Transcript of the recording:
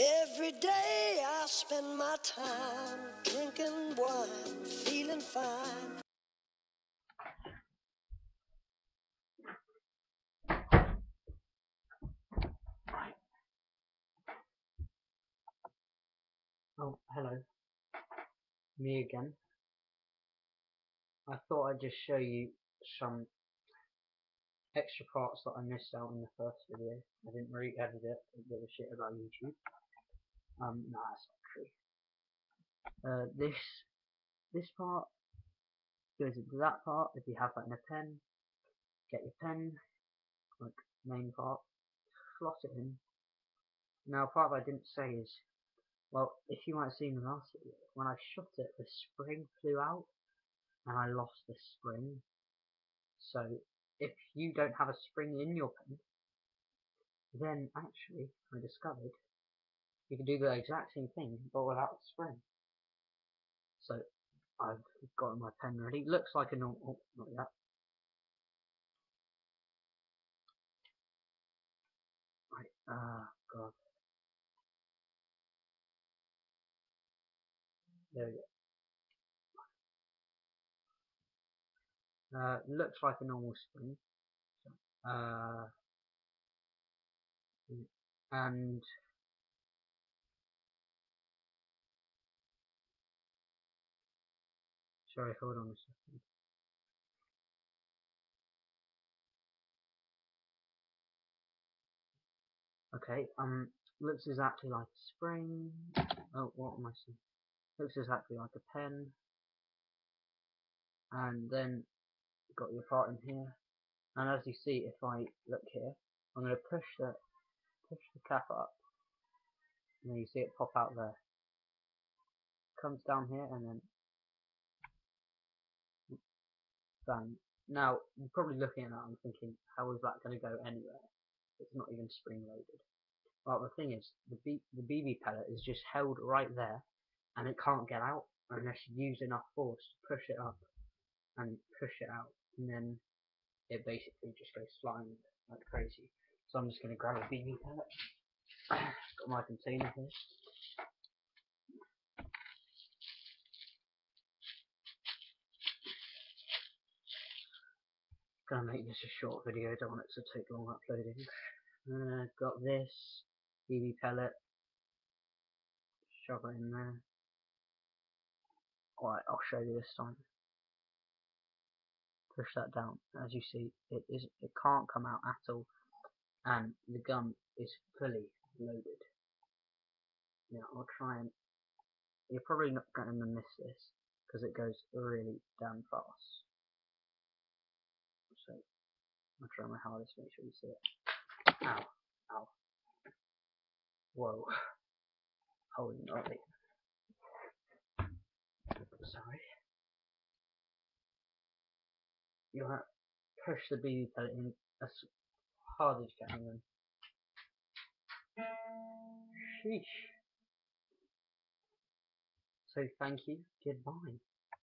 Every day I spend my time drinking wine, feeling fine. Oh, hello. Me again. I thought I'd just show you some extra parts that I missed out in the first video. I didn't re-edit it and give a shit about YouTube. No, that's not true. This part goes into that part. If you have that in a pen, get your pen, like main part, slot it in. Now, a part that I didn't say is, well, if you might have seen the last video, when I shot it, the spring flew out, and I lost the spring. So, if you don't have a spring in your pen, then actually, I discovered, you can do the exact same thing, but without a spring. So, I've got my pen ready. Looks like a normal, oh, not yet. Right, God. There we go. Looks like a normal spring. And sorry, hold on a second. Okay, looks exactly like a spring. Oh, what am I saying? Looks exactly like a pen. And then you've got your part in here. And as you see, if I look here, I'm going to push the cap up. And then you see it pop out there. Comes down here and then bang. Now, you're probably looking at that and thinking, how is that going to go anywhere? It's not even spring loaded. Well, the thing is, the BB pellet is just held right there, and it can't get out unless you use enough force to push it up and push it out, and then it basically just goes flying like crazy. So I'm just going to grab a BB pellet. Got my container here. Gonna make this a short video, don't want it to take long uploading. Got this BB pellet. Shove it in there. Alright, I'll show you this time. Push that down. As you see, it can't come out at all, and the gun is fully loaded. Now I'll try and, you're probably not going to miss this because it goes really damn fast. So I'll try my hardest to make sure you see it. Ow, ow. Whoa. Holy moly. Sorry. You want to push the BB pellet in as hard as you can, and sheesh. So thank you, goodbye.